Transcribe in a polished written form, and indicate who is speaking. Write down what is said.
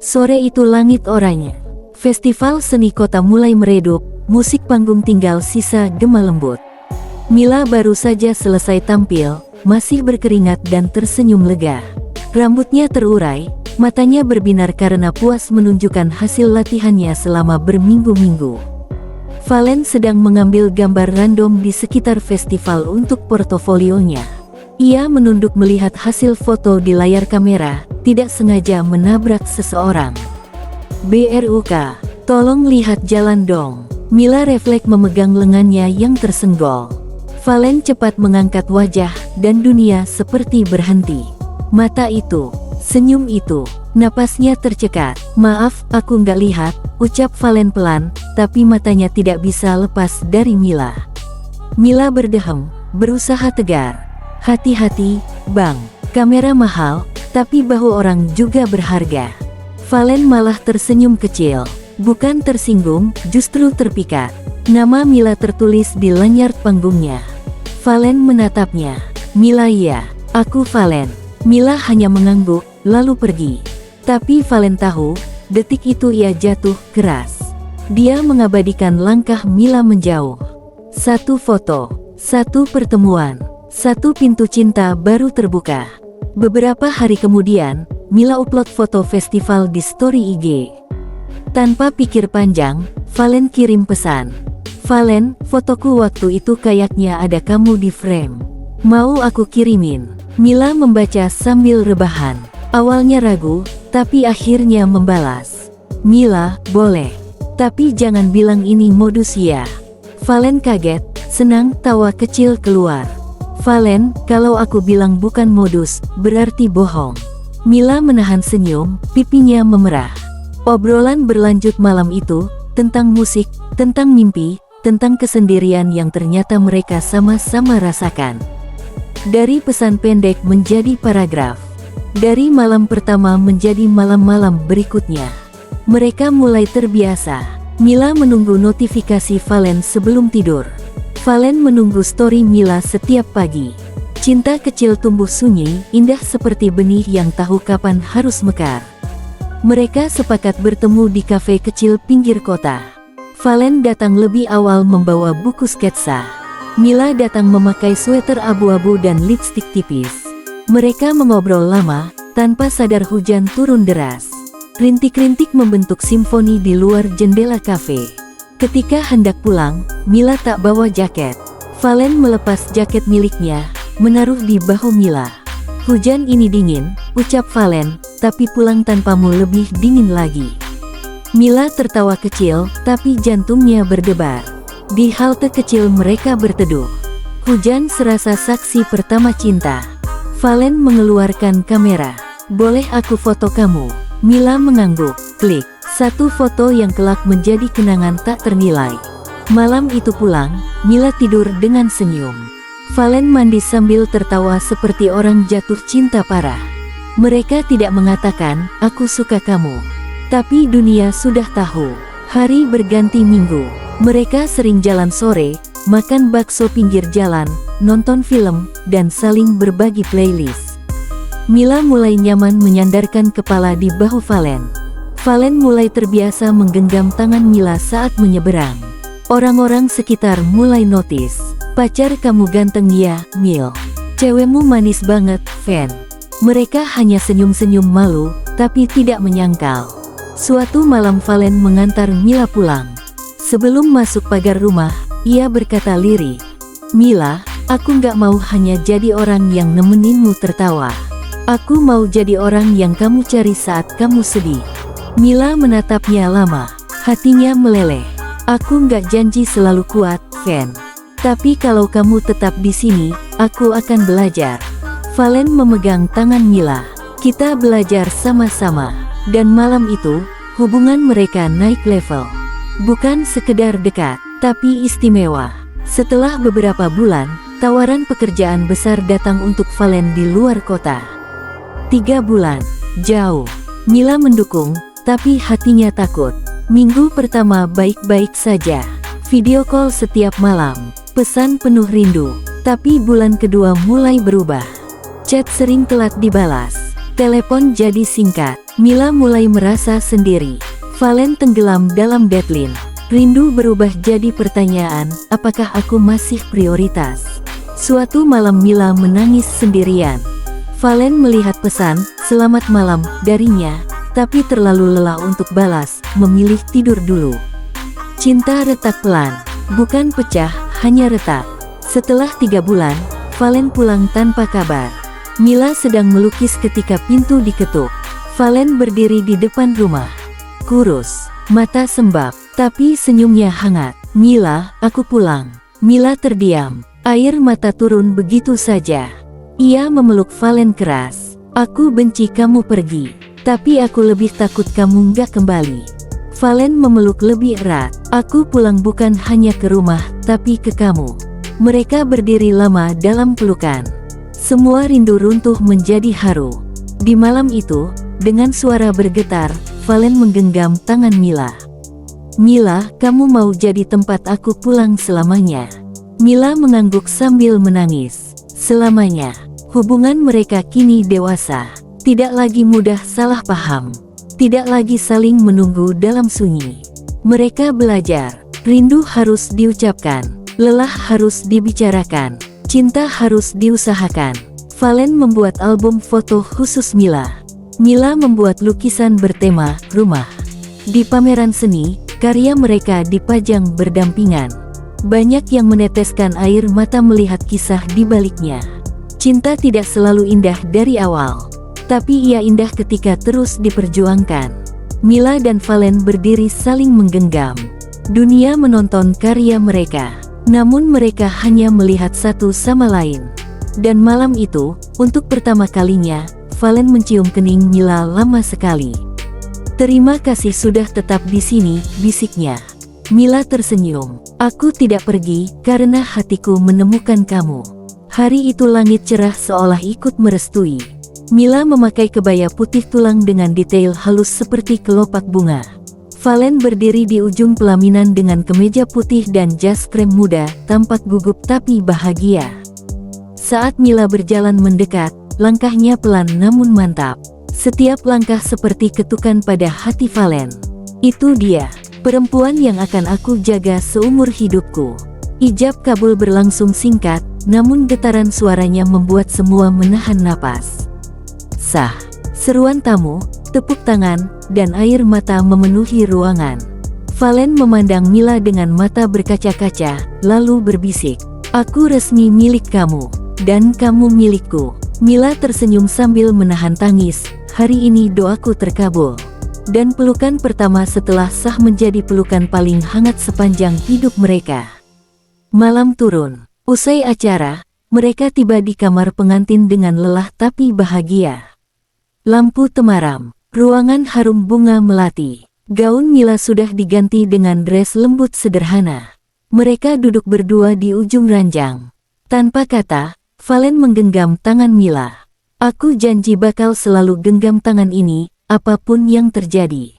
Speaker 1: Sore itu langit oranye. Festival seni kota mulai meredup, musik panggung tinggal sisa gema lembut. Mila baru saja selesai tampil, masih berkeringat dan tersenyum lega. Rambutnya terurai, matanya berbinar karena puas menunjukkan hasil latihannya selama berminggu-minggu. Valen sedang mengambil gambar random di sekitar festival untuk portofolionya. Ia menunduk melihat hasil foto di layar kamera, tidak sengaja menabrak seseorang. "BRUK, tolong lihat jalan dong." Mila refleks memegang lengannya yang tersenggol. Valen cepat mengangkat wajah, dan dunia seperti berhenti. Mata itu, senyum itu, napasnya tercekat. "Maaf, aku nggak lihat," ucap Valen pelan, tapi matanya tidak bisa lepas dari Mila. Mila berdehem, berusaha tegar. "Hati-hati, Bang. Kamera mahal, tapi bahu orang juga berharga." Valen malah tersenyum kecil. Bukan tersinggung, justru terpikat. Nama Mila tertulis di lanyard panggungnya. Valen menatapnya. "Mila, iya, aku Valen." Mila hanya mengangguk, lalu pergi. Tapi Valen tahu, detik itu ia jatuh keras. Dia mengabadikan langkah Mila menjauh. Satu foto, satu pertemuan, satu pintu cinta baru terbuka. Beberapa hari kemudian, Mila upload foto festival di story IG. Tanpa pikir panjang, Valen kirim pesan. "Valen, fotoku waktu itu kayaknya ada kamu di frame. Mau aku kirimin?" Mila membaca sambil rebahan. Awalnya ragu, tapi akhirnya membalas. "Mila, boleh. Tapi jangan bilang ini modus ya." Valen kaget, senang tawa kecil keluar. "Valen, kalau aku bilang bukan modus, berarti bohong." Mila menahan senyum, pipinya memerah. Obrolan berlanjut malam itu, tentang musik, tentang mimpi, tentang kesendirian yang ternyata mereka sama-sama rasakan. Dari pesan pendek menjadi paragraf. Dari malam pertama menjadi malam-malam berikutnya. Mereka mulai terbiasa. Mila menunggu notifikasi Valen sebelum tidur. Valen menunggu story Mila setiap pagi. Cinta kecil tumbuh sunyi, indah seperti benih yang tahu kapan harus mekar. Mereka sepakat bertemu di kafe kecil pinggir kota. Valen datang lebih awal membawa buku sketsa. Mila datang memakai sweater abu-abu dan lipstik tipis. Mereka mengobrol lama, tanpa sadar hujan turun deras. Rintik-rintik membentuk simfoni di luar jendela kafe. Ketika hendak pulang, Mila tak bawa jaket. Valen melepas jaket miliknya, menaruh di bahu Mila. "Hujan ini dingin," ucap Valen, "tapi pulang tanpamu lebih dingin lagi." Mila tertawa kecil, tapi jantungnya berdebar. Di halte kecil mereka berteduh. Hujan serasa saksi pertama cinta. Valen mengeluarkan kamera. "Boleh aku foto kamu?" Mila mengangguk. Klik. Satu foto yang kelak menjadi kenangan tak ternilai. Malam itu pulang, Mila tidur dengan senyum. Valen mandi sambil tertawa seperti orang jatuh cinta parah. Mereka tidak mengatakan, "Aku suka kamu." Tapi dunia sudah tahu. Hari berganti minggu. Mereka sering jalan sore, makan bakso pinggir jalan, nonton film, dan saling berbagi playlist. Mila mulai nyaman menyandarkan kepala di bahu Valen. Valen mulai terbiasa menggenggam tangan Mila saat menyeberang. Orang-orang sekitar mulai notice. "Pacar kamu ganteng ya, Mil. Cewekmu manis banget, Van." Mereka hanya senyum-senyum malu, tapi tidak menyangkal. Suatu malam Valen mengantar Mila pulang. Sebelum masuk pagar rumah, ia berkata lirih, "Mila, aku nggak mau hanya jadi orang yang nemeninmu tertawa. Aku mau jadi orang yang kamu cari saat kamu sedih." Mila menatapnya lama, hatinya meleleh. "Aku nggak janji selalu kuat, Van. Tapi kalau kamu tetap di sini, aku akan belajar." Valen memegang tangan Mila. "Kita belajar sama-sama." Dan malam itu, hubungan mereka naik level. Bukan sekedar dekat, tapi istimewa. Setelah beberapa bulan, tawaran pekerjaan besar datang untuk Valen di luar kota. 3 bulan, jauh. Mila mendukung, tapi hatinya takut. Minggu pertama baik-baik saja. Video call setiap malam, pesan penuh rindu. Tapi bulan kedua mulai berubah. Chat sering telat dibalas. Telepon jadi singkat. Mila mulai merasa sendiri. Valen tenggelam dalam deadline. Rindu berubah jadi pertanyaan, apakah aku masih prioritas? Suatu malam Mila menangis sendirian. Valen melihat pesan, "Selamat malam," darinya, tapi terlalu lelah untuk balas, memilih tidur dulu. Cinta retak pelan, bukan pecah, hanya retak. Setelah 3 bulan, Valen pulang tanpa kabar. Mila sedang melukis ketika pintu diketuk. Valen berdiri di depan rumah. Kurus, mata sembab, tapi senyumnya hangat. "Mila, aku pulang." Mila terdiam. Air mata turun begitu saja. Ia memeluk Valen keras. "Aku benci kamu pergi, tapi aku lebih takut kamu nggak kembali." Valen memeluk lebih erat. "Aku pulang bukan hanya ke rumah, tapi ke kamu." Mereka berdiri lama dalam pelukan. Semua rindu runtuh menjadi haru. Di malam itu, dengan suara bergetar, Valen menggenggam tangan Mila. "Mila, kamu mau jadi tempat aku pulang selamanya?" Mila mengangguk sambil menangis. Selamanya. Hubungan mereka kini dewasa. Tidak lagi mudah salah paham. Tidak lagi saling menunggu dalam sunyi. Mereka belajar. Rindu harus diucapkan. Lelah harus dibicarakan. Cinta harus diusahakan. Valen membuat album foto khusus Mila. Mila membuat lukisan bertema rumah. Di pameran seni, karya mereka dipajang berdampingan. Banyak yang meneteskan air mata melihat kisah di baliknya. Cinta tidak selalu indah dari awal, tapi ia indah ketika terus diperjuangkan. Mila dan Valen berdiri saling menggenggam. Dunia menonton karya mereka, namun mereka hanya melihat satu sama lain. Dan malam itu, untuk pertama kalinya, Valen mencium kening Mila lama sekali. "Terima kasih sudah tetap di sini," bisiknya. Mila tersenyum. "Aku tidak pergi, karena hatiku menemukan kamu." Hari itu langit cerah seolah ikut merestui. Mila memakai kebaya putih tulang dengan detail halus seperti kelopak bunga. Valen berdiri di ujung pelaminan dengan kemeja putih dan jas krem muda, tampak gugup tapi bahagia. Saat Mila berjalan mendekat, langkahnya pelan namun mantap. Setiap langkah seperti ketukan pada hati Valen. "Itu dia, perempuan yang akan aku jaga seumur hidupku." Ijab kabul berlangsung singkat, namun getaran suaranya membuat semua menahan napas. Sah. Seruan tamu, tepuk tangan, dan air mata memenuhi ruangan. Valen memandang Mila dengan mata berkaca-kaca, lalu berbisik, "Aku resmi milik kamu, dan kamu milikku." Mila tersenyum sambil menahan tangis. "Hari ini doaku terkabul." Dan pelukan pertama setelah sah menjadi pelukan paling hangat sepanjang hidup mereka. Malam turun. Usai acara, mereka tiba di kamar pengantin dengan lelah tapi bahagia. Lampu temaram, ruangan harum bunga melati. Gaun Mila sudah diganti dengan dress lembut sederhana. Mereka duduk berdua di ujung ranjang. Tanpa kata, Valen menggenggam tangan Mila. "Aku janji bakal selalu genggam tangan ini, apapun yang terjadi."